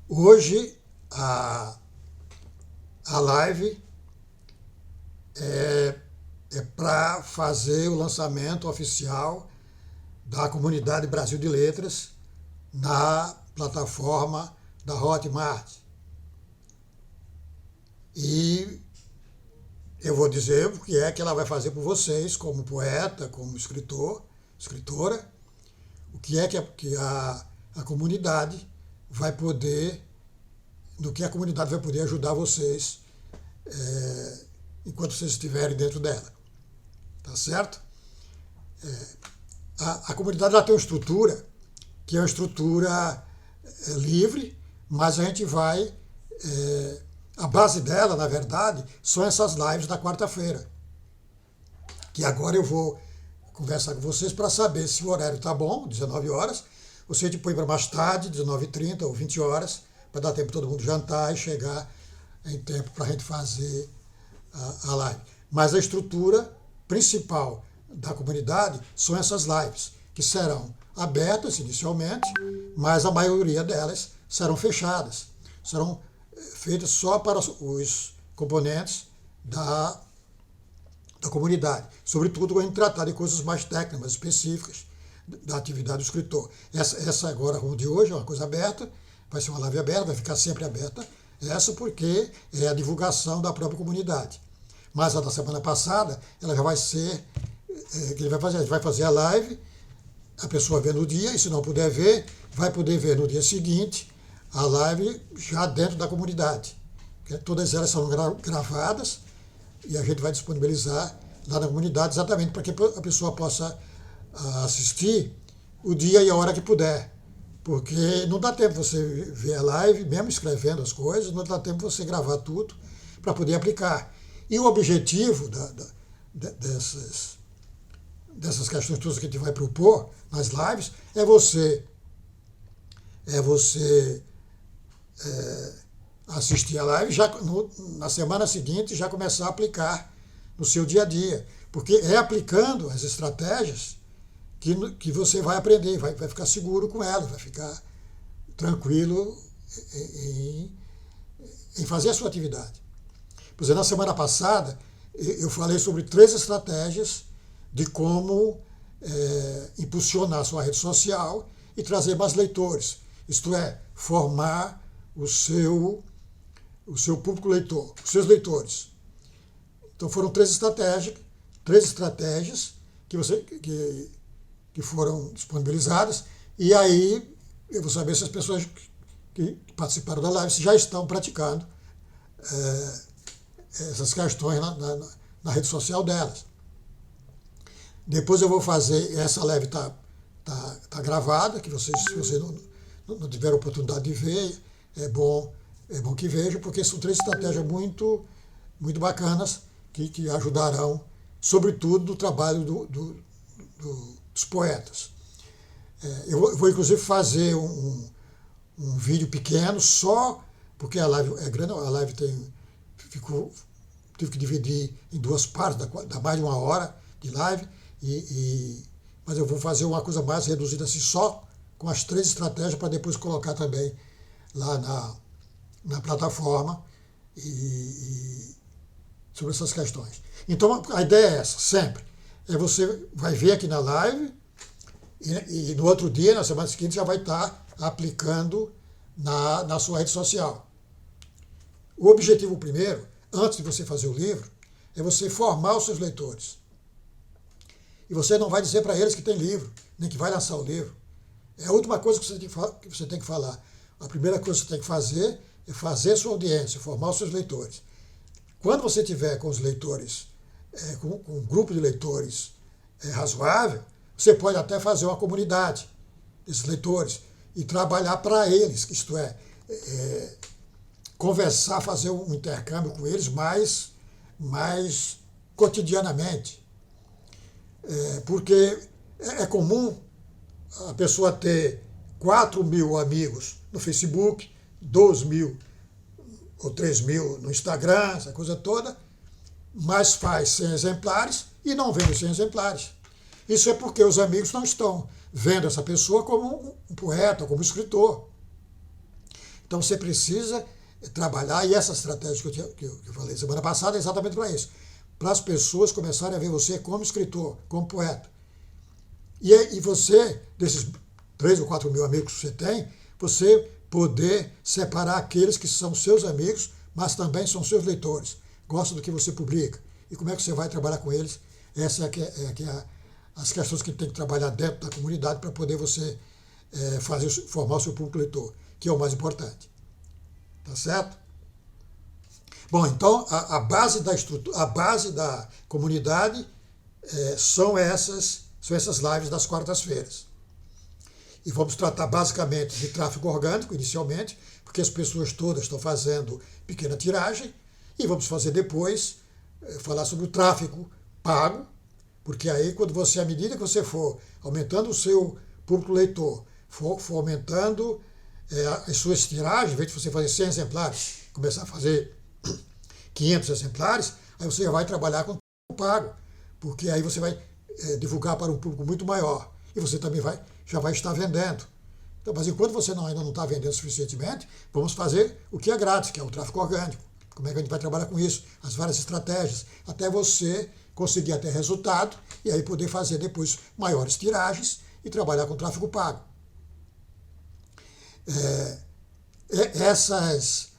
Hoje a live é para fazer o lançamento oficial da comunidade Brasil de Letras na plataforma da Hotmart. E eu vou dizer o que é que ela vai fazer por vocês, como poeta, como escritora, o que é que a comunidade vai poder, no que a comunidade vai poder ajudar vocês enquanto vocês estiverem dentro dela. Tá certo? A comunidade já tem uma estrutura, que é uma estrutura livre, mas a gente vai... a base dela, na verdade, são essas lives da quarta-feira. Que agora eu vou conversar com vocês para saber se o horário está bom, 19 horas, ou se a gente põe para mais tarde, 19h30 ou 20 horas, para dar tempo para todo mundo jantar e chegar em tempo para a gente fazer a live. Mas a estrutura principal da comunidade são essas lives, que serão abertas inicialmente, mas a maioria delas serão fechadas. Serão feitas só para os componentes da comunidade. Sobretudo quando a gente tratar de coisas mais técnicas, mais específicas da atividade do escritor. Essa agora, como de hoje, é uma coisa aberta, vai ser uma live aberta, vai ficar sempre aberta. Essa porque é a divulgação da própria comunidade. Mas a da semana passada, ela já vai ser... que ele vai fazer? A gente vai fazer a live, a pessoa vê no dia, e se não puder ver, vai poder ver no dia seguinte a live já dentro da comunidade. Todas elas são gravadas e a gente vai disponibilizar lá na comunidade exatamente para que a pessoa possa assistir o dia e a hora que puder. Porque não dá tempo você ver a live, mesmo escrevendo as coisas, não dá tempo você gravar tudo para poder aplicar. E o objetivo dessas questões todas que a gente vai propor nas lives é você assistir a live já na semana seguinte já começar a aplicar no seu dia a dia. Porque é aplicando as estratégias que você vai aprender, vai ficar seguro com elas, vai ficar tranquilo em fazer a sua atividade. Por exemplo, na semana passada eu falei sobre 3 estratégias de como impulsionar a sua rede social e trazer mais leitores. Isto é, formar o seu público leitor, os seus leitores. Então foram 3 estratégias que foram disponibilizadas, e aí eu vou saber se as pessoas que participaram da live já estão praticando essas questões na rede social delas. Depois eu vou fazer, essa live está gravada, que se vocês não tiveram oportunidade de ver, é bom que vejam, porque são 3 estratégias muito, muito bacanas que ajudarão, sobretudo, no trabalho dos poetas. Eu vou inclusive fazer um vídeo pequeno, só porque a live é grande, a live tive que dividir em 2 partes, dá mais de 1 hora de live, mas eu vou fazer uma coisa mais reduzida assim, só com as 3 estratégias, para depois colocar também lá na plataforma sobre essas questões. Então a ideia é essa, sempre. Você vai ver aqui na live e no outro dia, na semana seguinte, já vai estar aplicando na sua rede social. O objetivo primeiro, antes de você fazer o livro, é você formar os seus leitores. E você não vai dizer para eles que tem livro, nem que vai lançar o livro. É a última coisa que você tem que falar. A primeira coisa que você tem que fazer é fazer sua audiência, formar os seus leitores. Quando você tiver com os leitores, com um grupo de leitores razoável, você pode até fazer uma comunidade desses leitores e trabalhar para eles, isto é, conversar, fazer um intercâmbio com eles mais cotidianamente. Porque é comum a pessoa ter 4.000 amigos no Facebook, 2.000 ou 3.000 no Instagram, essa coisa toda, mas faz 100 exemplares e não vende 100 exemplares. Isso é porque os amigos não estão vendo essa pessoa como um poeta, como um escritor. Então você precisa trabalhar, e essa estratégia que eu falei semana passada é exatamente para isso. Para as pessoas começarem a ver você como escritor, como poeta. E você, desses 3 ou 4 mil amigos que você tem, você poder separar aqueles que são seus amigos, mas também são seus leitores, gostam do que você publica. E como é que você vai trabalhar com eles? Essa as questões que tem que trabalhar dentro da comunidade para poder você formar o seu público leitor, que é o mais importante. Tá certo? Bom, então a base da estrutura, a base da comunidade são essas lives das quartas-feiras. E vamos tratar basicamente de tráfego orgânico, inicialmente, porque as pessoas todas estão fazendo pequena tiragem, e vamos fazer depois, falar sobre o tráfego pago, porque aí, quando você, à medida que você for aumentando o seu público leitor, for aumentando as suas tiragens, em vez de você fazer 100 exemplares, começar a fazer 500 exemplares, aí você já vai trabalhar com o pago, porque aí você vai divulgar para um público muito maior, e você também já vai estar vendendo. Então, mas enquanto você ainda não está vendendo suficientemente, vamos fazer o que é grátis, que é o tráfego orgânico. Como é que a gente vai trabalhar com isso? As várias estratégias, até você conseguir até resultado, e aí poder fazer depois maiores tiragens e trabalhar com tráfego pago. Essas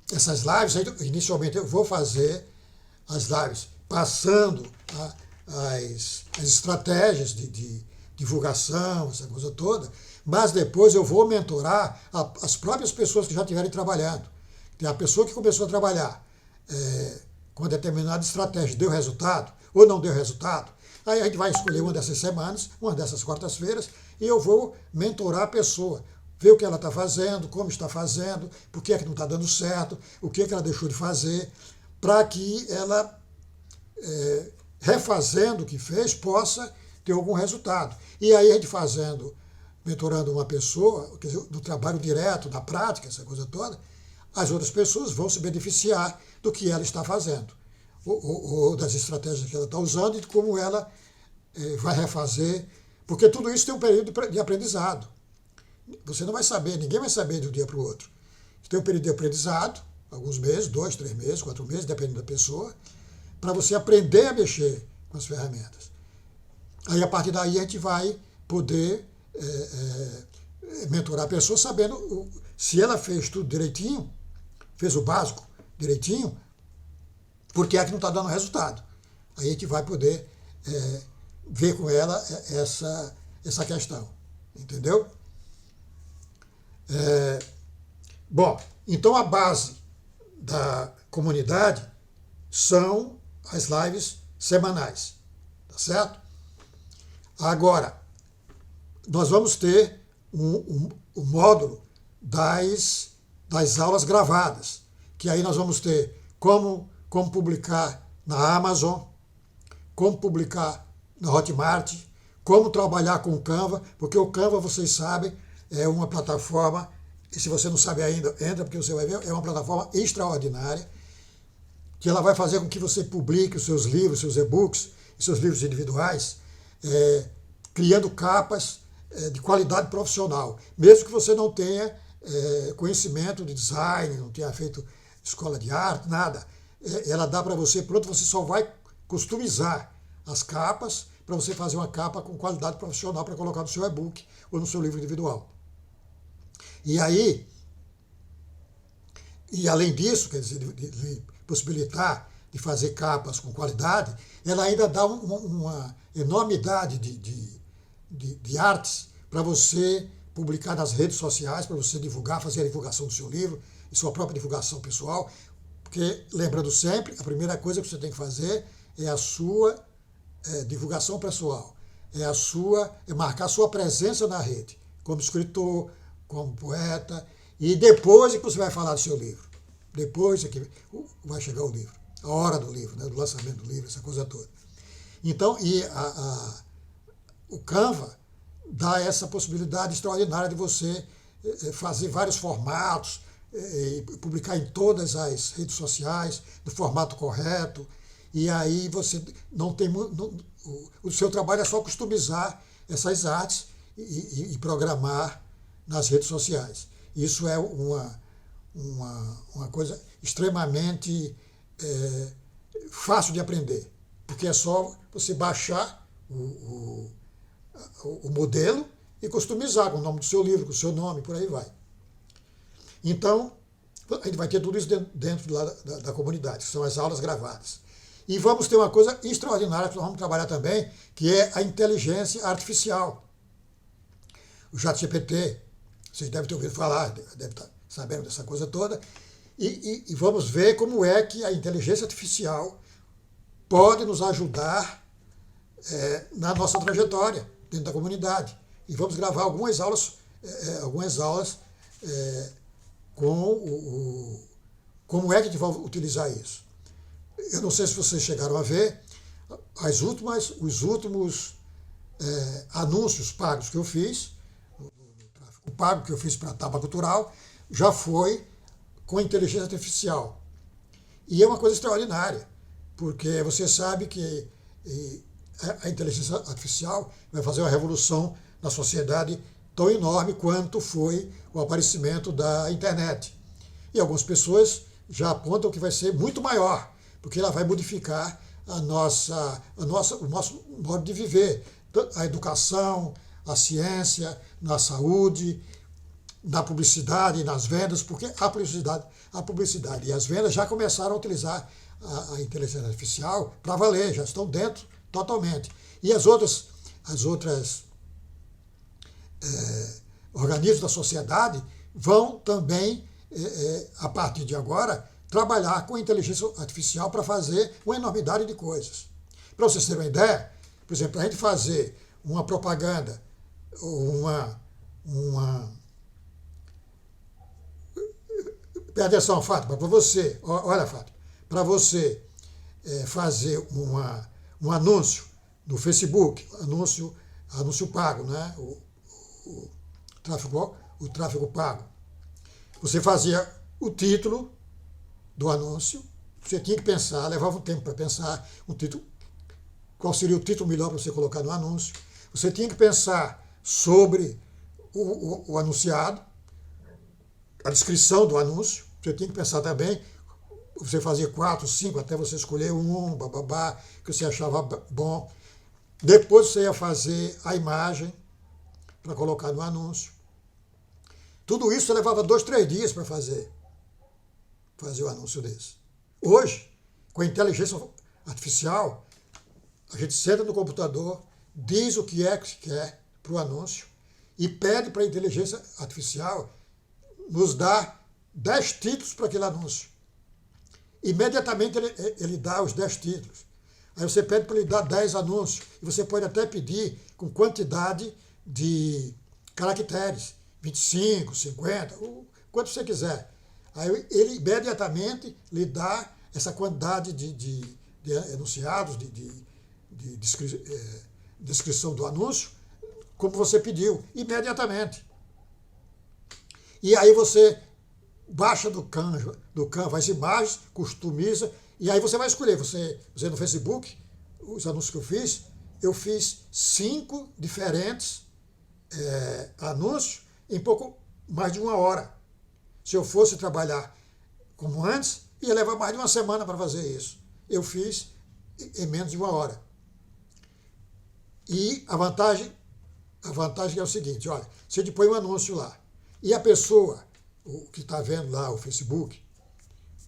lives, inicialmente eu vou fazer as lives passando as estratégias de divulgação, essa coisa toda, mas depois eu vou mentorar as próprias pessoas que já estiverem trabalhando. Tem a pessoa que começou a trabalhar com determinada estratégia, deu resultado ou não deu resultado, aí a gente vai escolher uma dessas semanas, uma dessas quartas-feiras, e eu vou mentorar a pessoa, ver o que ela está fazendo, como está fazendo, por que é que não está dando certo, o que é que ela deixou de fazer, para que ela, refazendo o que fez, possa ter algum resultado. E aí a gente mentorando uma pessoa, quer dizer, do trabalho direto, da prática, essa coisa toda, as outras pessoas vão se beneficiar do que ela está fazendo, ou das estratégias que ela está usando e de como ela vai refazer, porque tudo isso tem um período de aprendizado. Você não vai saber, ninguém vai saber de um dia para o outro. Tem um período de aprendizado, alguns meses, 2, 3 meses, 4 meses, dependendo da pessoa, para você aprender a mexer com as ferramentas. Aí, a partir daí, a gente vai poder mentorar a pessoa sabendo se ela fez tudo direitinho, fez o básico direitinho, por que é que não está dando resultado. Aí a gente vai poder ver com ela essa questão. Entendeu? Bom, então a base da comunidade são as lives semanais. Tá certo? Agora, nós vamos ter o módulo das aulas gravadas, que aí nós vamos ter como publicar na Amazon, como publicar na Hotmart, como trabalhar com o Canva, porque o Canva, vocês sabem, é uma plataforma, e se você não sabe ainda, entra porque você vai ver, é uma plataforma extraordinária, que ela vai fazer com que você publique os seus livros, seus e-books, seus livros individuais, criando capas de qualidade profissional, mesmo que você não tenha conhecimento de design, não tenha feito escola de arte, nada. Ela dá para você, pronto, você só vai customizar as capas para você fazer uma capa com qualidade profissional para colocar no seu e-book ou no seu livro individual. E aí, e além disso, quer dizer, de possibilitar de fazer capas com qualidade, ela ainda dá uma enormidade de artes para você publicar nas redes sociais, para você divulgar, fazer a divulgação do seu livro e sua própria divulgação pessoal, porque, lembrando sempre, a primeira coisa que você tem que fazer é a sua divulgação pessoal, é marcar a sua presença na rede, como escritor, como poeta, e depois é que você vai falar do seu livro. Depois é que vai chegar o livro, a hora do livro, né, do lançamento do livro, essa coisa toda. Então, o Canva dá essa possibilidade extraordinária de você fazer vários formatos, publicar em todas as redes sociais, no formato correto, e aí você não tem... o seu trabalho é só customizar essas artes e programar nas redes sociais. Isso é uma coisa extremamente fácil de aprender, porque é só você baixar o modelo e customizar com o nome do seu livro, com o seu nome, por aí vai. Então, a gente vai ter tudo isso dentro da comunidade, que são as aulas gravadas. E vamos ter uma coisa extraordinária que nós vamos trabalhar também, que é a inteligência artificial. O ChatGPT, vocês devem ter ouvido falar, devem estar sabendo dessa coisa toda, e vamos ver como é que a inteligência artificial pode nos ajudar na nossa trajetória dentro da comunidade. E vamos gravar algumas aulas com como é que a gente vai utilizar isso. Eu não sei se vocês chegaram a ver os últimos anúncios pagos que eu fiz, o pago que eu fiz para a Taba Cultural, já foi com inteligência artificial. E é uma coisa extraordinária, porque você sabe que a inteligência artificial vai fazer uma revolução na sociedade tão enorme quanto foi o aparecimento da internet. E algumas pessoas já apontam que vai ser muito maior, porque ela vai modificar o nosso modo de viver, a educação, a ciência, na saúde, na publicidade, nas vendas, porque a publicidade e as vendas já começaram a utilizar a inteligência artificial para valer, já estão dentro totalmente. E as outras organismos da sociedade vão também, a partir de agora, trabalhar com a inteligência artificial para fazer uma enormidade de coisas. Para vocês terem uma ideia, por exemplo, a gente fazer uma propaganda, Presta atenção, Fátima, para você, olha, Fátima, para você fazer um anúncio no Facebook, anúncio pago, né? O tráfego pago. Você fazia o título do anúncio, você tinha que pensar, levava um tempo para pensar um título, qual seria o título melhor para você colocar no anúncio. Você tinha que pensar sobre o anunciado, a descrição do anúncio, você tinha que pensar também, você fazia 4, 5, até você escolher bababá, que você achava bom. Depois você ia fazer a imagem para colocar no anúncio. Tudo isso você levava 2, 3 dias para fazer o anúncio desse. Hoje, com a inteligência artificial, a gente senta no computador, diz o que é que se quer para o anúncio e pede para a inteligência artificial nos dar 10 títulos para aquele anúncio. Imediatamente ele dá os 10 títulos. Aí você pede para ele dar 10 anúncios. E você pode até pedir com quantidade de caracteres, 25, 50, quanto você quiser. Aí ele imediatamente lhe dá essa quantidade de enunciados, de descrição do anúncio, como você pediu, imediatamente. E aí você baixa do Canva as imagens, customiza, e aí você vai escolher. Você no Facebook, os anúncios que eu fiz 5 diferentes anúncios em pouco mais de 1 hora. Se eu fosse trabalhar como antes, ia levar mais de 1 semana para fazer isso. Eu fiz em menos de 1 hora. E a vantagem é o seguinte, olha, você põe um anúncio lá, e a pessoa, o que está vendo lá o Facebook,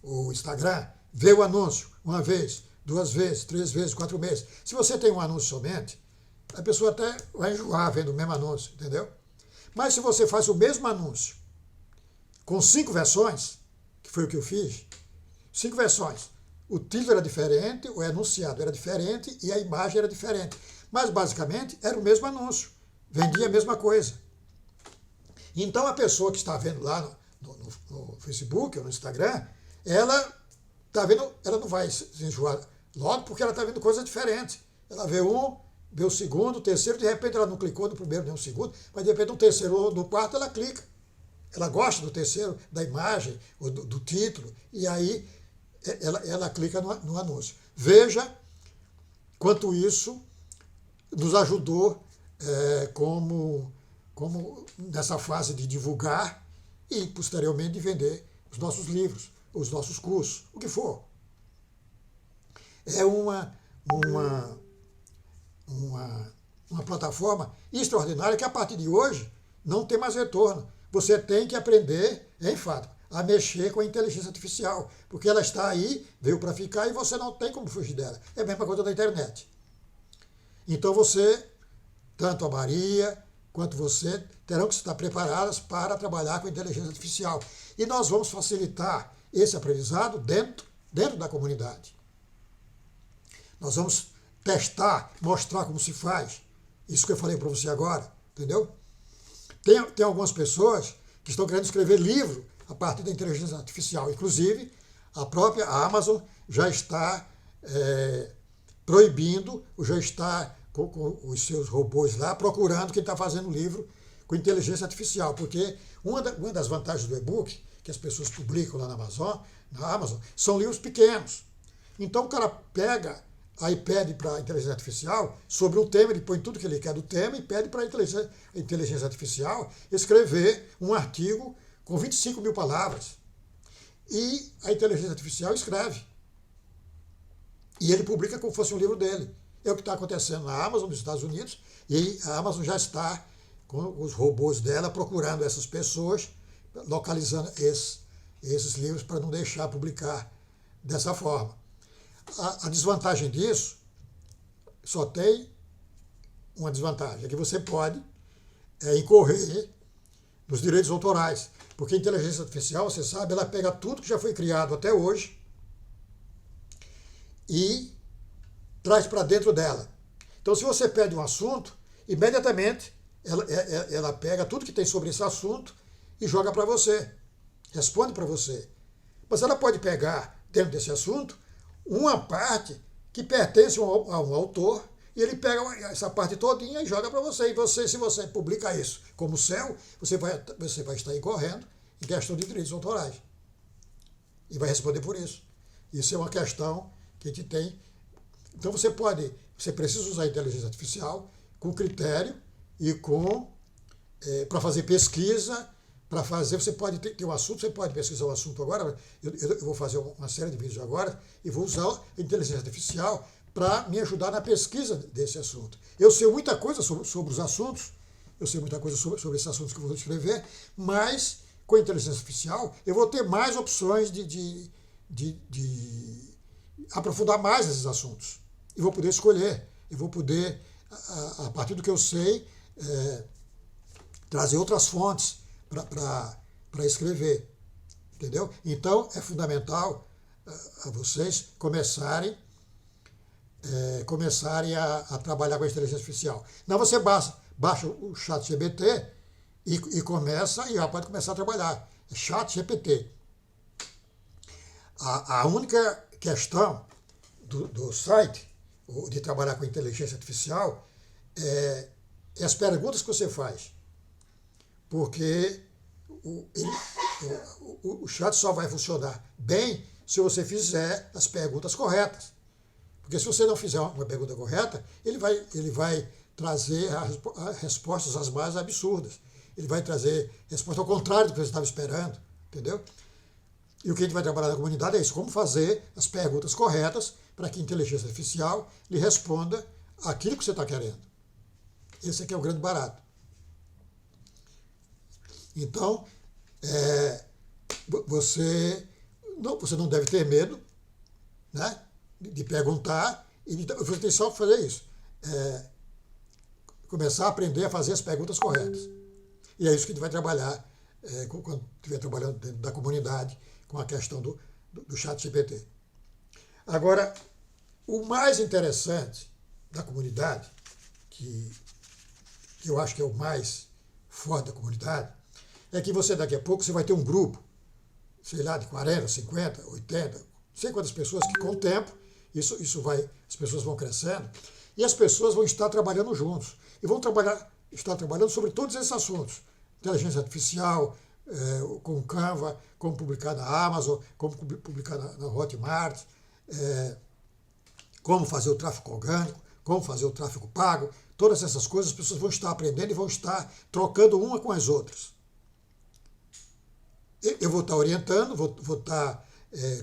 o Instagram, vê o anúncio 1 vez, 2 vezes, 3 vezes, 4 vezes. Se você tem um anúncio somente, a pessoa até vai enjoar vendo o mesmo anúncio, entendeu? Mas se você faz o mesmo anúncio com 5 versões, que foi o que eu fiz, 5 versões, o título era diferente, o enunciado era diferente e a imagem era diferente. Mas basicamente era o mesmo anúncio, vendia a mesma coisa. Então a pessoa que está vendo lá no Facebook ou no Instagram, ela está vendo, ela não vai se enjoar logo porque ela está vendo coisas diferentes. Ela vê vê o segundo, o terceiro, de repente ela não clicou no primeiro nem no segundo, mas de repente no terceiro ou no quarto ela clica. Ela gosta do terceiro, da imagem, ou do título, e aí ela clica no anúncio. Veja quanto isso nos ajudou como nessa fase de divulgar e, posteriormente, de vender os nossos livros, os nossos cursos, o que for. É uma plataforma extraordinária que, a partir de hoje, não tem mais retorno. Você tem que aprender, em fato, a mexer com a inteligência artificial, porque ela está aí, veio para ficar e você não tem como fugir dela. É a mesma coisa da internet. Então você, tanto a Maria quanto você, terão que estar preparadas para trabalhar com a inteligência artificial. E nós vamos facilitar esse aprendizado dentro da comunidade. Nós vamos testar, mostrar como se faz. Isso que eu falei para você agora, entendeu? Tem algumas pessoas que estão querendo escrever livro a partir da inteligência artificial. Inclusive, a própria Amazon já está proibindo, já está com os seus robôs lá, procurando quem está fazendo livro com inteligência artificial. Porque uma das vantagens do e-book, que as pessoas publicam lá na Amazon, são livros pequenos. Então o cara pega, aí pede para a inteligência artificial sobre um tema, ele põe tudo que ele quer do tema e pede para a inteligência artificial escrever um artigo com 25 mil palavras. E a inteligência artificial escreve. E ele publica como se fosse um livro dele. É o que está acontecendo na Amazon, nos Estados Unidos, e a Amazon já está com os robôs dela procurando essas pessoas, localizando esses livros para não deixar publicar dessa forma. A desvantagem disso só tem uma desvantagem, é que você pode incorrer nos direitos autorais, porque a inteligência artificial, você sabe, ela pega tudo que já foi criado até hoje e traz para dentro dela. Então, se você pede um assunto, imediatamente ela pega tudo que tem sobre esse assunto e joga para você, responde para você. Mas ela pode pegar, dentro desse assunto, uma parte que pertence a um autor, e ele pega essa parte todinha e joga para você. E você, se você publica isso como seu, você vai estar incorrendo em questão de direitos autorais. E vai responder por isso. Isso é uma questão que a gente tem. Então você precisa usar a inteligência artificial com critério e para fazer pesquisa, você pode ter um assunto, você pode pesquisar um assunto agora, eu vou fazer uma série de vídeos agora e vou usar a inteligência artificial para me ajudar na pesquisa desse assunto. Eu sei muita coisa sobre os assuntos, eu sei muita coisa sobre esses assuntos que eu vou escrever, mas com a inteligência artificial eu vou ter mais opções de aprofundar mais esses assuntos. E vou poder escolher, eu vou poder, a partir do que eu sei, trazer outras fontes para escrever, entendeu? Então, é fundamental a vocês começarem a trabalhar com a inteligência artificial. Não, você baixa o ChatGPT e já pode começar a trabalhar. É ChatGPT. A única questão do site, de trabalhar com inteligência artificial, é as perguntas que você faz. Porque o chat só vai funcionar bem se você fizer as perguntas corretas. Porque se você não fizer uma pergunta correta, ele vai trazer respostas as mais absurdas. Ele vai trazer resposta ao contrário do que você estava esperando, entendeu? E o que a gente vai trabalhar na comunidade é isso, como fazer as perguntas corretas para que a inteligência artificial lhe responda aquilo que você está querendo. Esse aqui é o grande barato. Então, você não deve ter medo, né, de perguntar, e você tem só que fazer isso. Começar a aprender a fazer as perguntas corretas. E é isso que a gente vai trabalhar quando estiver trabalhando dentro da comunidade com a questão do ChatGPT. Agora, o mais interessante da comunidade, que eu acho que é o mais forte da comunidade, é que você daqui a pouco você vai ter um grupo, sei lá, de 40, 50, 80, não sei quantas pessoas, que com o tempo as pessoas vão crescendo e as pessoas vão estar trabalhando juntos. E vão estar trabalhando sobre todos esses assuntos. Inteligência artificial, com o Canva, como publicar na Amazon, como publicar na Hotmart, como fazer o tráfego orgânico, como fazer o tráfego pago. Todas essas coisas as pessoas vão estar aprendendo e vão estar trocando uma com as outras. eu vou estar orientando, vou estar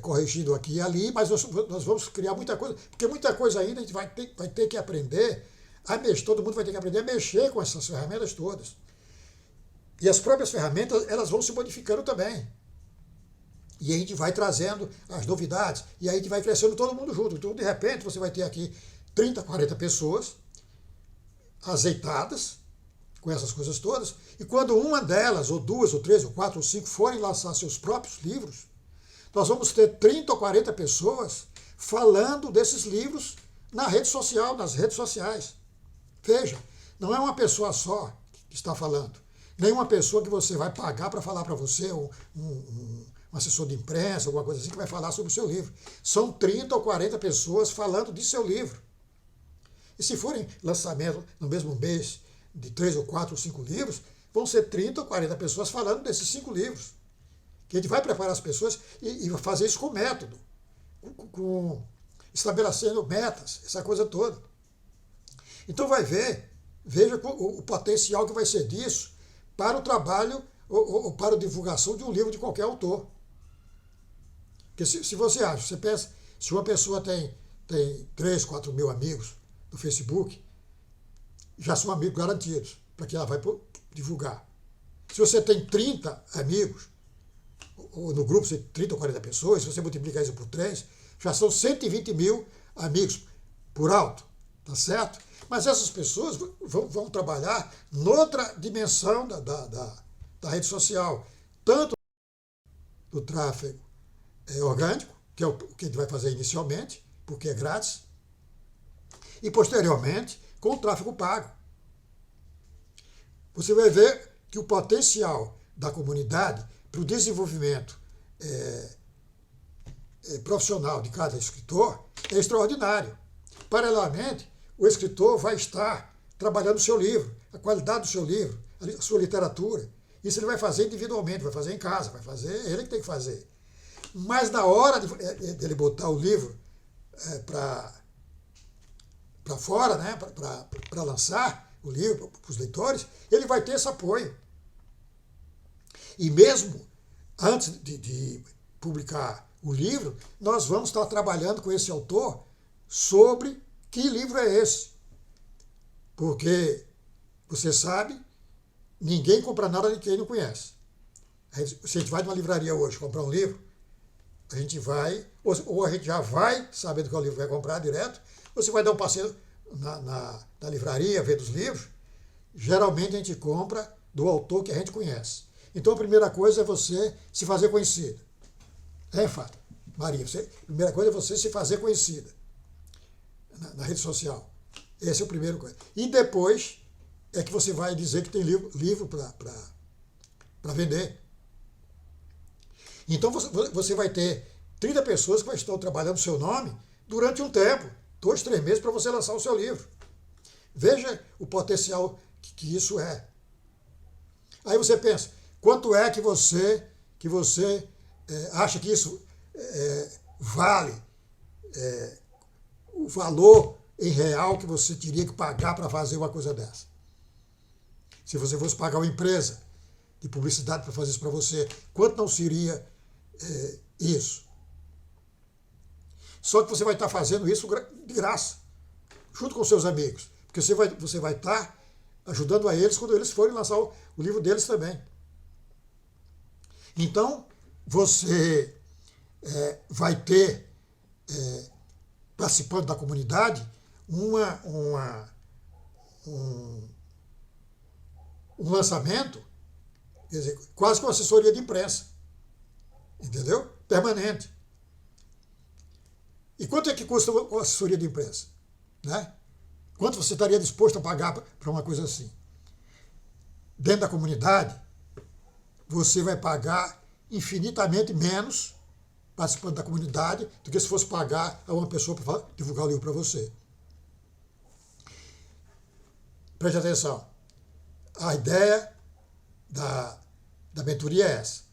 corrigindo aqui e ali, mas nós vamos criar muita coisa, porque muita coisa ainda a gente vai ter que aprender a mexer, todo mundo vai ter que aprender a mexer com essas ferramentas todas. E as próprias ferramentas, elas vão se modificando também. E a gente vai trazendo as novidades, e aí a gente vai crescendo todo mundo junto. Então, de repente, você vai ter aqui 30, 40 pessoas azeitadas com essas coisas todas, e quando uma delas, ou duas, ou três, ou quatro, ou cinco, forem lançar seus próprios livros, nós vamos ter 30 ou 40 pessoas falando desses livros na rede social, nas redes sociais. Veja, não é uma pessoa só que está falando, nem uma pessoa que você vai pagar para falar para você, um assessor de imprensa, alguma coisa assim, que vai falar sobre o seu livro. São 30 ou 40 pessoas falando de seu livro. E se forem lançamento no mesmo mês de 3 ou 4 ou 5 livros, vão ser 30 ou 40 pessoas falando desses 5 livros. Que a gente vai preparar as pessoas e fazer isso com método, estabelecendo metas, essa coisa toda. Então veja o potencial que vai ser disso para o trabalho ou para a divulgação de um livro de qualquer autor. Porque se você acha, você pensa, se uma pessoa tem 3, 4 mil amigos no Facebook, já são amigos garantidos, para que ela vai divulgar. Se você tem 30 amigos, ou no grupo você tem 30 ou 40 pessoas, se você multiplicar isso por 3, já são 120 mil amigos por alto, tá certo? Mas essas pessoas vão trabalhar noutra dimensão da rede social, tanto do tráfego orgânico, que é o que a gente vai fazer inicialmente, porque é grátis, e posteriormente com o tráfego pago. Você vai ver que o potencial da comunidade para o desenvolvimento profissional de cada escritor é extraordinário. Paralelamente, o escritor vai estar trabalhando o seu livro, a qualidade do seu livro, a sua literatura. Isso ele vai fazer individualmente, vai fazer em casa, vai fazer, ele que tem que fazer. Mas na hora de ele botar o livro para fora, né, para lançar o livro para os leitores, ele vai ter esse apoio. E mesmo antes de publicar o livro, nós vamos estar trabalhando com esse autor sobre que livro é esse. Porque, você sabe, ninguém compra nada de quem não conhece. Se a gente vai numa livraria hoje comprar um livro, a gente vai, ou a gente já vai sabendo qual livro vai comprar direto, ou você vai dar um passeio na livraria, ver dos livros. Geralmente a gente compra do autor que a gente conhece. Então a primeira coisa é você se fazer conhecida. É fato. Maria, a primeira coisa é você se fazer conhecida na rede social. Esse é o primeiro coisa. E depois é que você vai dizer que tem livro para vender. Então você vai ter 30 pessoas que estão trabalhando o seu nome durante um tempo, 2, 3 meses, para você lançar o seu livro. Veja o potencial que isso é. Aí você pensa, quanto é que você acha que isso vale o valor em real que você teria que pagar para fazer uma coisa dessa? Se você fosse pagar uma empresa de publicidade para fazer isso para você, quanto não seria isso? Só que você vai estar fazendo isso de graça, junto com seus amigos, porque você vai estar ajudando a eles quando eles forem lançar o livro deles também. Então, você vai ter, participando da comunidade, um lançamento, quer dizer, quase com assessoria de imprensa, entendeu? Permanente. E quanto é que custa uma assessoria de imprensa? Né? Quanto você estaria disposto a pagar para uma coisa assim? Dentro da comunidade, você vai pagar infinitamente menos participando da comunidade do que se fosse pagar a uma pessoa para divulgar o livro para você. Preste atenção. A ideia da mentoria é essa.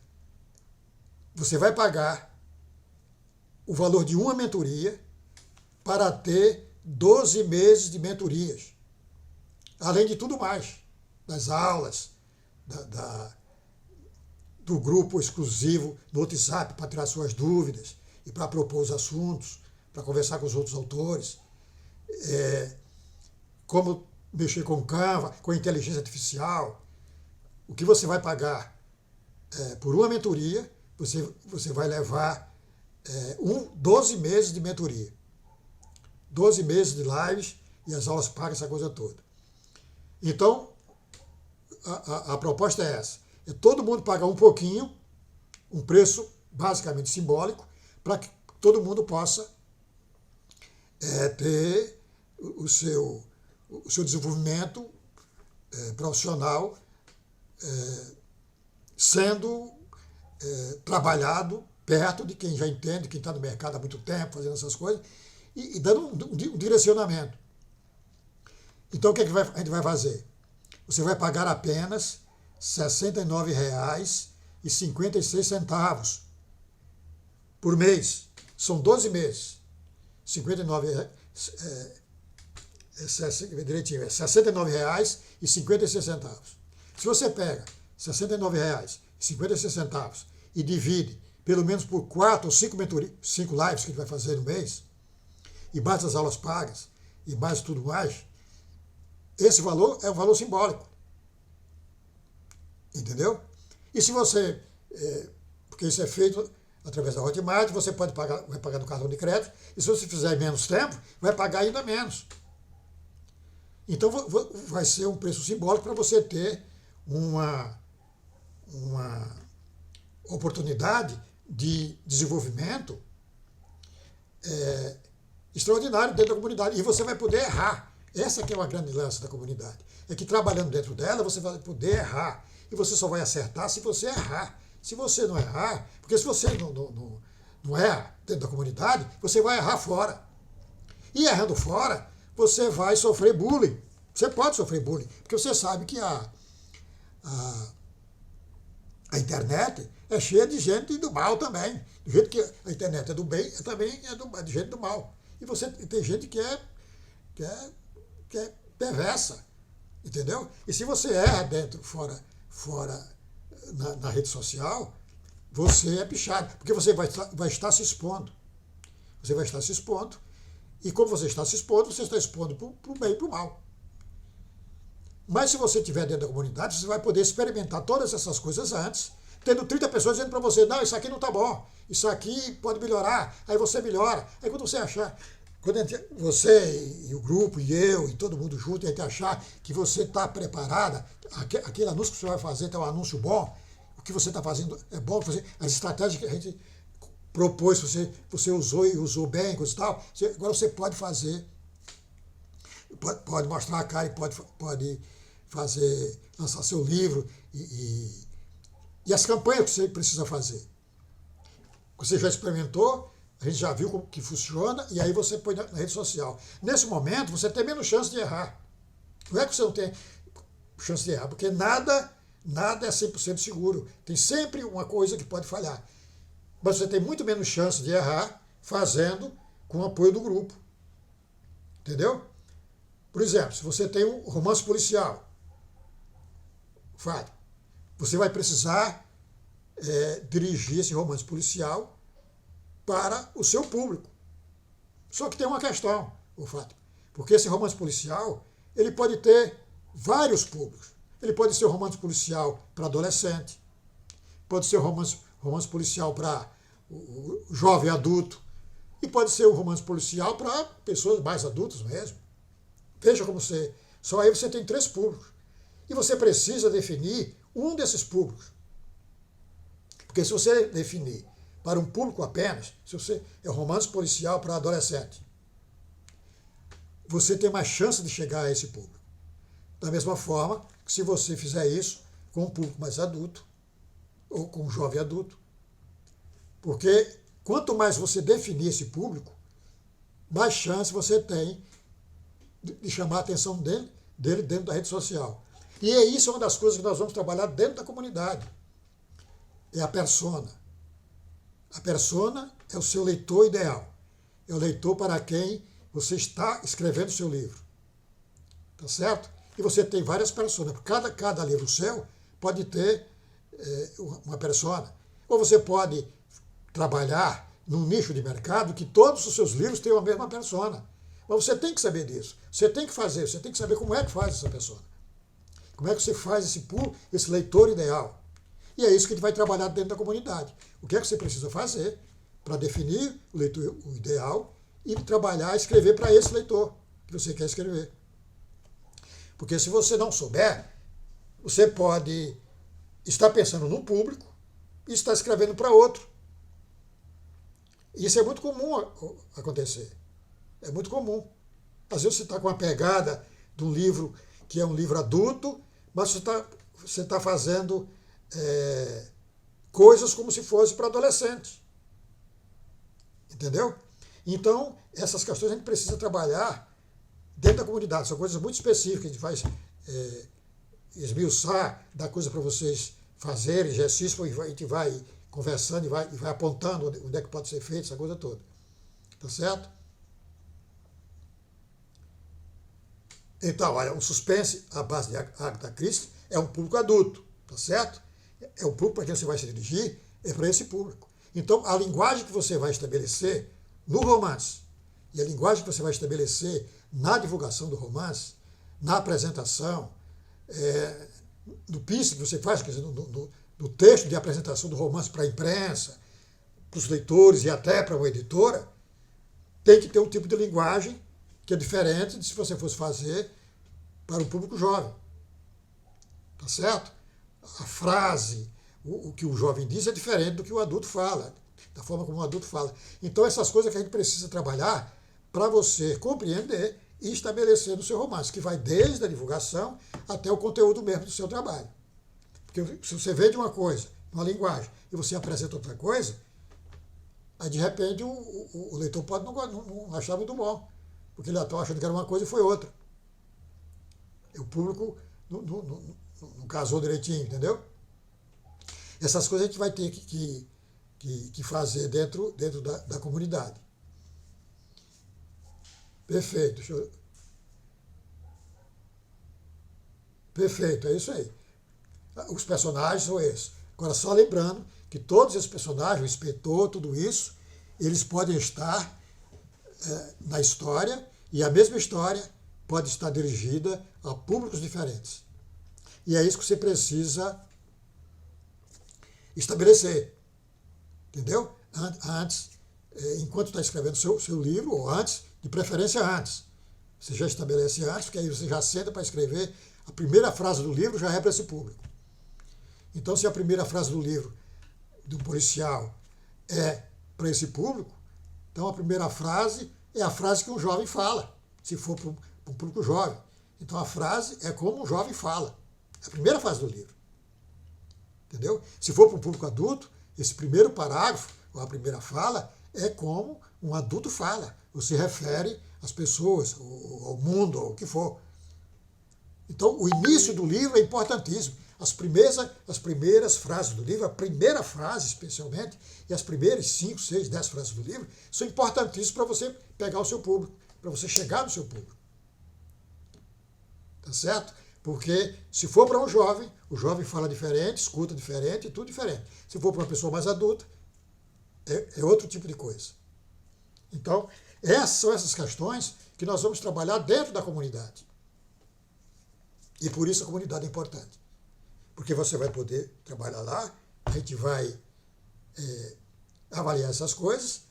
Você vai pagar o valor de uma mentoria para ter 12 meses de mentorias. Além de tudo mais, das aulas, para o grupo exclusivo no WhatsApp para tirar suas dúvidas e para propor os assuntos, para conversar com os outros autores, como mexer com Canva, com inteligência artificial. O que você vai pagar por uma mentoria, você vai levar 12 meses de mentoria. 12 meses de lives e as aulas pagas, essa coisa toda. Então, a proposta é essa. É todo mundo pagar um pouquinho, um preço basicamente simbólico, para que todo mundo possa ter o seu desenvolvimento profissional sendo trabalhado perto de quem já entende, quem está no mercado há muito tempo, fazendo essas coisas, e dando um direcionamento. Então, o que, a gente vai fazer? Você vai pagar apenas R$ 69,56 por mês. São 12 meses. Direitinho, é R$ 69,56. Se você pega R$ 69,56 e divide pelo menos por 4 ou 5 lives que a gente vai fazer no mês, e mais as aulas pagas, e mais tudo mais, esse valor é um valor simbólico. Entendeu? E se você, porque isso é feito através da Hotmart, você vai pagar no cartão de crédito, e se você fizer menos tempo, vai pagar ainda menos. Então vai ser um preço simbólico para você ter uma oportunidade de desenvolvimento extraordinário dentro da comunidade. E você vai poder errar. Essa que é uma grande lance da comunidade. É que trabalhando dentro dela, você vai poder errar. E você só vai acertar se você errar. Se você não errar, porque se você não erra dentro da comunidade, você vai errar fora. E errando fora, você vai sofrer bullying. Você pode sofrer bullying, porque você sabe que a internet é cheia de gente do mal também. Do jeito que a internet é do bem, também é de gente do mal. E tem gente que é perversa, entendeu? E se você erra fora na rede social, você é pichado, porque você vai estar se expondo. Você vai estar se expondo, e como você está se expondo, você está expondo para o bem e para o mal. Mas se você estiver dentro da comunidade, você vai poder experimentar todas essas coisas antes, tendo 30 pessoas dizendo para você, não, isso aqui não está bom, isso aqui pode melhorar, aí você melhora, aí quando você achar... Quando você e o grupo, e eu, e todo mundo junto, a gente achar que você está preparada, aquele anúncio que você vai fazer é um anúncio bom, o que você está fazendo é bom, as estratégias que a gente propôs, você usou e usou bem, coisa e tal, agora você pode fazer, pode mostrar a cara e pode lançar seu livro e as campanhas que você precisa fazer. Você já experimentou, a gente já viu como que funciona, e aí você põe na rede social. Nesse momento, você tem menos chance de errar. Não é que você não tem chance de errar, porque nada é 100% seguro. Tem sempre uma coisa que pode falhar. Mas você tem muito menos chance de errar fazendo com o apoio do grupo. Entendeu? Por exemplo, se você tem um romance policial, Fábio, você vai precisar dirigir esse romance policial para o seu público. Só que tem uma questão, Fábio, porque esse romance policial, ele pode ter vários públicos. Ele pode ser um romance policial para adolescente, pode ser um romance policial para o jovem adulto, e pode ser um romance policial para pessoas mais adultas mesmo. Veja como só aí você tem 3 públicos. E você precisa definir um desses públicos. Porque se você definir para um público apenas, se você é um romance policial para adolescente, você tem mais chance de chegar a esse público. Da mesma forma que se você fizer isso com um público mais adulto, ou com um jovem adulto. Porque quanto mais você definir esse público, mais chance você tem de chamar a atenção dele dentro da rede social. E isso é uma das coisas que nós vamos trabalhar dentro da comunidade. É a persona. A persona é o seu leitor ideal. É o leitor para quem você está escrevendo o seu livro. Tá certo? E você tem várias personas. Cada livro seu pode ter uma persona. Ou você pode trabalhar num nicho de mercado que todos os seus livros tenham a mesma persona. Mas você tem que saber disso. Você tem que fazer, você tem que saber como é que faz essa persona. Como é que você faz esse leitor ideal. E é isso que a gente vai trabalhar dentro da comunidade. O que é que você precisa fazer para definir o leitor o ideal e trabalhar, escrever para esse leitor que você quer escrever. Porque se você não souber, você pode estar pensando num público e estar escrevendo para outro. Isso é muito comum acontecer. É muito comum. Às vezes você está com a pegada de um livro que é um livro adulto, mas você está fazendo coisas como se fosse para adolescente. Entendeu? Então, essas questões a gente precisa trabalhar dentro da comunidade. São coisas muito específicas, a gente vai esmiuçar, dar coisa para vocês fazerem, exercício, e a gente vai conversando e vai apontando onde é que pode ser feito, essa coisa toda. Tá certo? Então, olha, o suspense, à base de Agatha Christie, é um público adulto, tá certo? É o público para quem você vai se dirigir, é para esse público. Então, a linguagem que você vai estabelecer no romance e a linguagem que você vai estabelecer na divulgação do romance, na apresentação, no pitch que você faz, quer dizer, no texto de apresentação do romance para a imprensa, para os leitores e até para uma editora, tem que ter um tipo de linguagem que é diferente de se você fosse fazer para o público jovem. Tá certo? A frase, o que o jovem diz é diferente do que o adulto fala, da forma como o adulto fala. Então, essas coisas que a gente precisa trabalhar para você compreender e estabelecer no seu romance, que vai desde a divulgação até o conteúdo mesmo do seu trabalho. Porque se você vende uma coisa, uma linguagem, e você apresenta outra coisa, aí de repente o leitor pode não achar muito bom, porque ele estava achando que era uma coisa e foi outra. O público não casou direitinho, entendeu? Essas coisas a gente vai ter que fazer dentro da comunidade. Perfeito. Perfeito, é isso aí. Os personagens são esses. Agora, só lembrando que todos esses personagens, o inspetor, tudo isso, eles podem estar na história, e a mesma história pode estar dirigida a públicos diferentes. E é isso que você precisa estabelecer. Entendeu? Antes, enquanto está escrevendo seu livro, ou antes, de preferência antes. Você já estabelece antes, porque aí você já senta para escrever. A primeira frase do livro já é para esse público. Então, se a primeira frase do livro, do policial, é para esse público, então a primeira frase é a frase que um jovem fala, se for para um público jovem. Então, a frase é como um jovem fala. É a primeira frase do livro. Entendeu? Se for para um público adulto, esse primeiro parágrafo, ou a primeira fala, é como um adulto fala, ou se refere às pessoas, ao mundo, ou o que for. Então, o início do livro é importantíssimo. As primeiras frases do livro, a primeira frase especialmente, e as primeiras 5, 6, 10 frases do livro, são importantíssimas para você pegar o seu público, para você chegar no seu público. Tá certo? Porque se for para um jovem, o jovem fala diferente, escuta diferente, tudo diferente. Se for para uma pessoa mais adulta, é outro tipo de coisa. Então, são essas questões que nós vamos trabalhar dentro da comunidade. E por isso a comunidade é importante. Porque você vai poder trabalhar lá, a gente vai avaliar essas coisas,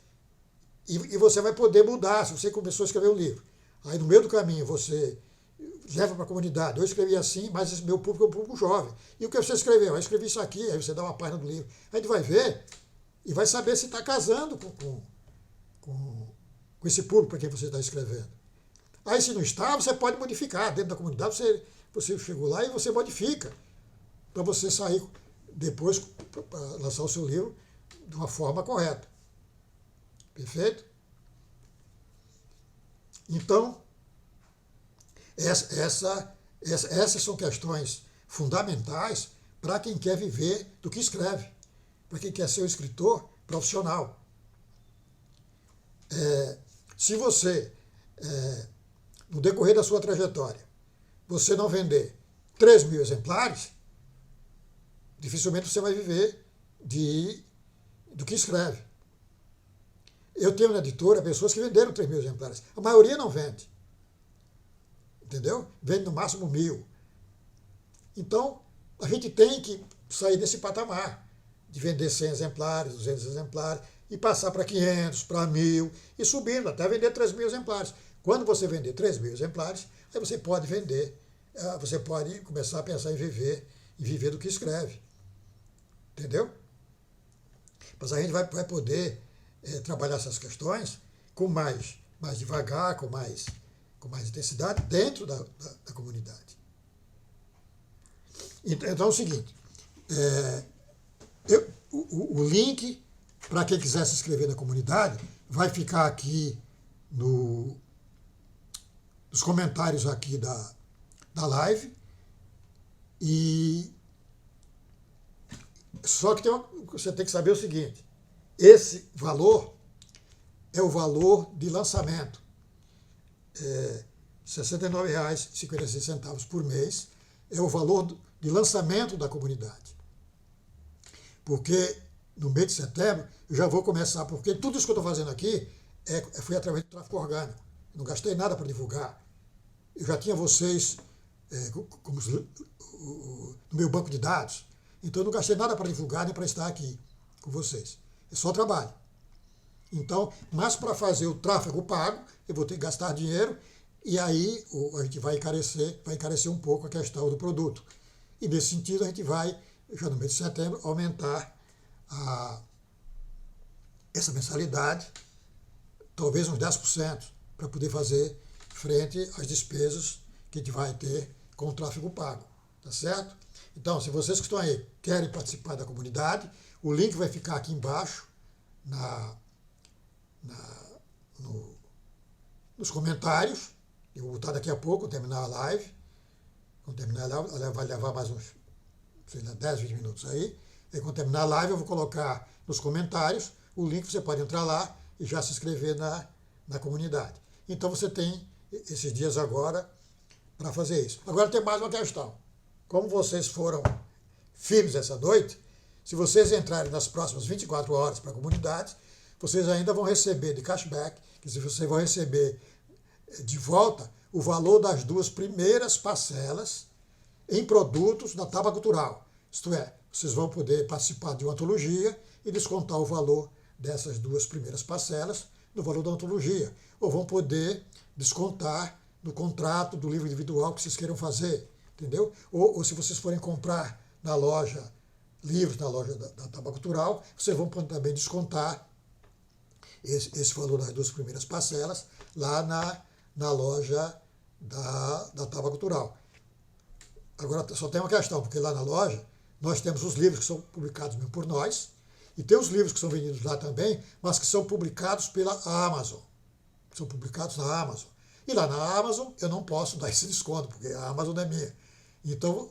e você vai poder mudar. Se você começou a escrever um livro, aí no meio do caminho você leva para a comunidade. Eu escrevi assim, mas esse meu público é um público jovem. E o que você escreveu? Eu escrevi isso aqui, aí você dá uma página do livro. A gente vai ver e vai saber se está casando com esse público para quem você está escrevendo. Aí, se não está, você pode modificar. Dentro da comunidade, você chegou lá e você modifica para você sair depois para lançar o seu livro de uma forma correta. Perfeito? Então, essas são questões fundamentais para quem quer viver do que escreve, para quem quer ser um escritor profissional. Se você, no decorrer da sua trajetória, você não vender 3.000 exemplares, dificilmente você vai viver do que escreve. Eu tenho na editora pessoas que venderam 3 mil exemplares. A maioria não vende. Entendeu? Vende no máximo 1.000. Então, a gente tem que sair desse patamar de vender 100 exemplares, 200 exemplares, e passar para 500, para 1.000, e subindo até vender 3 mil exemplares. Quando você vender 3 mil exemplares, aí você pode vender, você pode começar a pensar em viver do que escreve. Entendeu? Mas a gente vai poder trabalhar essas questões com mais devagar, com mais intensidade dentro da comunidade. Então é o seguinte, o link para quem quiser se inscrever na comunidade vai ficar aqui nos comentários aqui da live. E só que você tem que saber o seguinte, esse valor é o valor de lançamento. R$ 69,56 por mês é o valor de lançamento da comunidade. Porque no mês de setembro eu já vou começar, porque tudo isso que eu estou fazendo aqui foi através do tráfego orgânico. Não gastei nada para divulgar. Eu já tinha vocês no meu banco de dados, então eu não gastei nada para divulgar nem para estar aqui com vocês. É só trabalho. Então, mas para fazer o tráfego pago, eu vou ter que gastar dinheiro e aí a gente vai encarecer um pouco a questão do produto. E nesse sentido a gente vai, já no mês de setembro, aumentar essa mensalidade, talvez uns 10%, para poder fazer frente às despesas que a gente vai ter com o tráfego pago. Tá certo? Então, se vocês que estão aí querem participar da comunidade, o link vai ficar aqui embaixo nos comentários. Eu vou botar daqui a pouco, terminar a live. Quando terminar a live, vai levar mais uns 10, 20 minutos aí. E quando terminar a live, eu vou colocar nos comentários o link, você pode entrar lá e já se inscrever na comunidade. Então você tem esses dias agora para fazer isso. Agora tem mais uma questão. Como vocês foram firmes essa noite, se vocês entrarem nas próximas 24 horas para a comunidade, vocês ainda vão receber de cashback, que vocês vão receber de volta o valor das 2 primeiras parcelas em produtos da Taba Cultural. Isto é, vocês vão poder participar de uma antologia e descontar o valor dessas 2 primeiras parcelas no valor da antologia. Ou vão poder descontar no contrato do livro individual que vocês queiram fazer. Entendeu? Ou se vocês forem comprar na loja livros, na loja da Taba Cultural, vocês vão também descontar esse valor das 2 primeiras parcelas lá na loja da Taba Cultural. Agora só tem uma questão, porque lá na loja nós temos os livros que são publicados mesmo por nós, e tem os livros que são vendidos lá também, mas que são publicados pela Amazon. São publicados na Amazon. E lá na Amazon eu não posso dar esse desconto, porque a Amazon é minha. Então,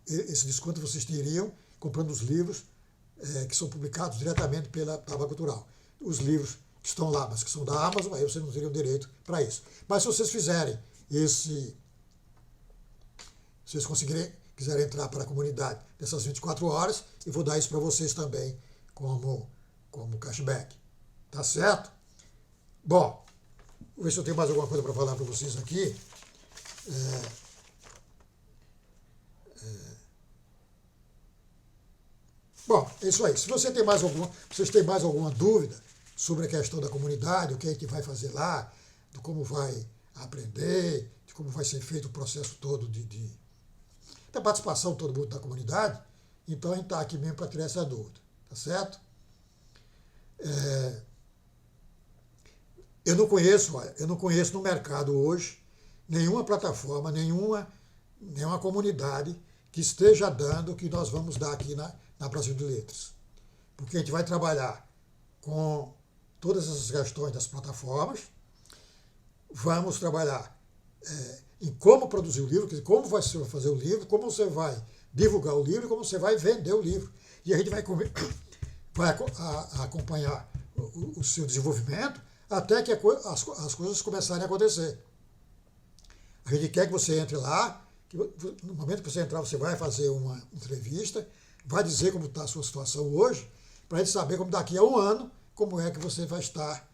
esse desconto vocês teriam comprando os livros que são publicados diretamente pela Taba Cultural. Os livros que estão lá, mas que são da Amazon, aí vocês não teriam direito para isso. Mas se vocês fizerem se vocês quiserem entrar para a comunidade dessas 24 horas, eu vou dar isso para vocês também como cashback. Tá certo? Bom, vou ver se eu tenho mais alguma coisa para falar para vocês aqui. Bom, é isso aí. Se vocês têm mais alguma dúvida sobre a questão da comunidade, o que a gente vai fazer lá, de como vai aprender, de como vai ser feito o processo todo da participação de todo mundo da comunidade, então a gente está aqui mesmo para tirar essa dúvida. Tá certo? Eu não conheço no mercado hoje nenhuma plataforma, nenhuma comunidade que esteja dando o que nós vamos dar aqui na Brasil de Letras. Porque a gente vai trabalhar com todas essas questões das plataformas, vamos trabalhar em como produzir o livro, como vai fazer o livro, como você vai divulgar o livro, como você vai vender o livro. E a gente vai acompanhar o seu desenvolvimento até que as coisas começarem a acontecer. A gente quer que você entre lá, que no momento que você entrar, você vai fazer uma entrevista, vai dizer como está a sua situação hoje, para a gente saber como daqui a um ano, como é que você vai estar,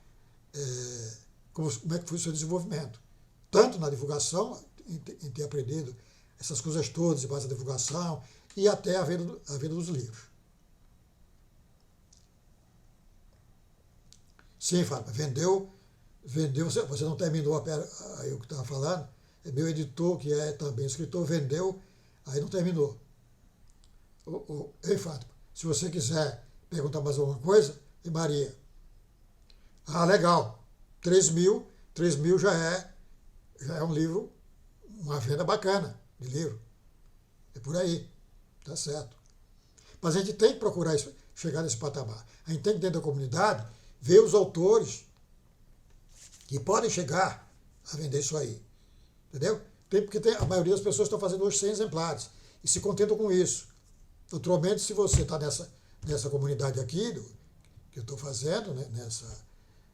como é que foi o seu desenvolvimento. Tanto na divulgação, em ter aprendido essas coisas todas, de base da divulgação, e até a venda dos livros. Sim, Fábio, vendeu, você não terminou aí o que estava falando, é meu editor, que é também escritor, vendeu, aí não terminou. Ei, Fátima, se você quiser perguntar mais alguma coisa, e Maria. Ah, legal, 3.000 já é um livro, uma venda bacana de livro. É por aí, tá certo. Mas a gente tem que procurar isso, chegar nesse patamar. A gente tem que, dentro da comunidade, ver os autores que podem chegar a vender isso aí. Entendeu? Porque a maioria das pessoas estão fazendo hoje 100 exemplares e se contentam com isso. Naturalmente, se você está nessa comunidade aqui, que eu estou fazendo, né,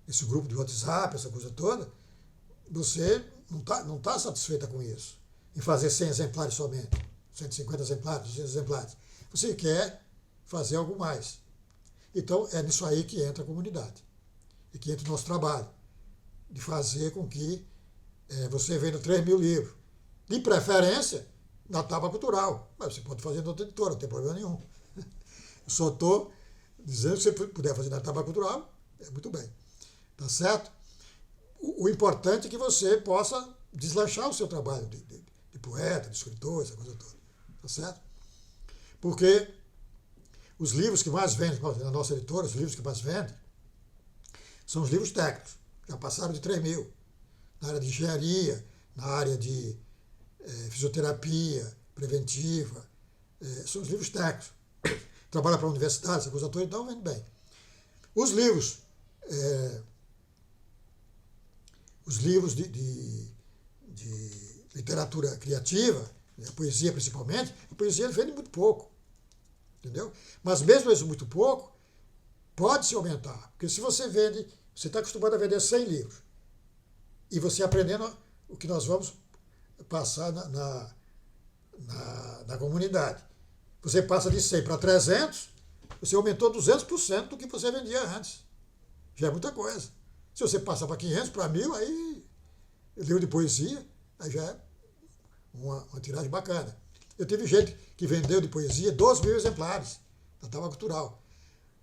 nesse grupo de WhatsApp, essa coisa toda, você não tá satisfeita com isso, em fazer 100 exemplares somente, 150 exemplares, 200 exemplares. Você quer fazer algo mais. Então, é nisso aí que entra a comunidade. E que entra o nosso trabalho, de fazer com que você venda 3.000 livros. De preferência, na tábua cultural. Mas você pode fazer na outra editora, não tem problema nenhum. Eu só estou dizendo que se você puder fazer na tábua cultural, é muito bem. Tá certo? O importante é que você possa deslanchar o seu trabalho de poeta, de escritor, essa coisa toda. Tá certo? Porque os livros que mais vendem, na nossa editora, os livros que mais vendem, são os livros técnicos. Já passaram de 3.000. Na área de engenharia, na área de fisioterapia preventiva, são os livros técnicos. Trabalha para a universidade, essa coisa toda, então vende bem. Os livros de literatura criativa, poesia principalmente, a poesia vende muito pouco. Entendeu? Mas mesmo isso muito pouco, pode se aumentar. Porque se você está acostumado a vender 100 livros, e você aprendendo o que nós vamos passar na comunidade. Você passa de 100 para 300, você aumentou 200% do que você vendia antes. Já é muita coisa. Se você passa para 500, para 1.000, aí livro de poesia, aí já é uma tiragem bacana. Eu tive gente que vendeu de poesia 12.000 exemplares na tábua cultural.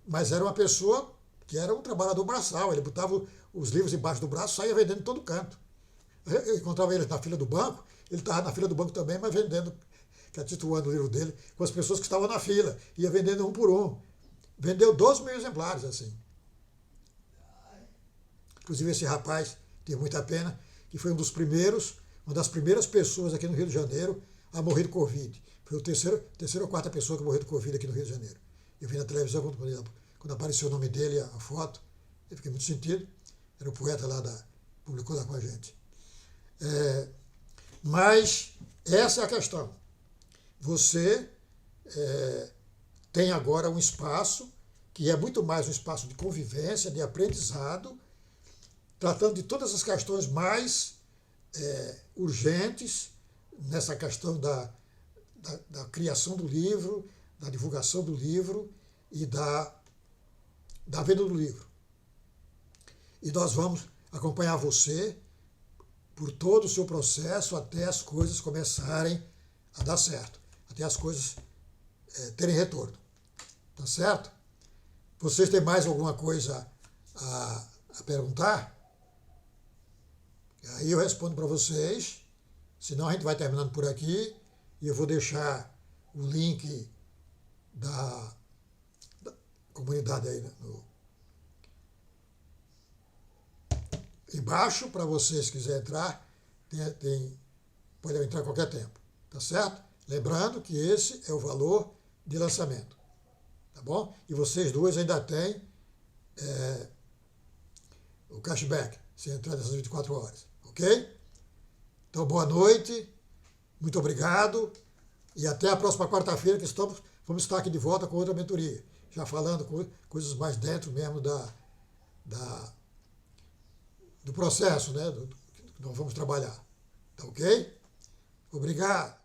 Mas era uma pessoa que era um trabalhador braçal. Ele botava os livros embaixo do braço e saía vendendo em todo canto. Eu encontrava ele na fila do banco, ele estava na fila do banco também, mas vendendo, tituando o livro dele, com as pessoas que estavam na fila. Ia vendendo um por um. Vendeu 12.000 exemplares, assim. Inclusive esse rapaz, tem muita pena, que foi uma das primeiras pessoas aqui no Rio de Janeiro a morrer de Covid. Foi a terceira ou quarta pessoa que morreu de Covid aqui no Rio de Janeiro. Eu vi na televisão quando apareceu o nome dele, a foto, eu fiquei muito sentido. Era o poeta lá publicou lá com a gente. Mas essa é a questão. Você tem agora um espaço que é muito mais um espaço de convivência, de aprendizado, tratando de todas as questões mais urgentes nessa questão da criação do livro, da divulgação do livro e da venda do livro. E nós vamos acompanhar você por todo o seu processo até as coisas começarem a dar certo, até as coisas terem retorno. Tá certo? Vocês têm mais alguma coisa a perguntar? Aí eu respondo para vocês, senão a gente vai terminando por aqui e eu vou deixar o link da comunidade aí embaixo, para vocês que quiserem entrar, podem entrar a qualquer tempo, tá certo? Lembrando que esse é o valor de lançamento, tá bom? E vocês duas ainda têm o cashback, se entrar nessas 24 horas, ok? Então, boa noite, muito obrigado e até a próxima quarta-feira que vamos estar aqui de volta com outra mentoria, já falando coisas mais dentro mesmo do processo, né, que nós vamos trabalhar. Tá ok? Obrigado.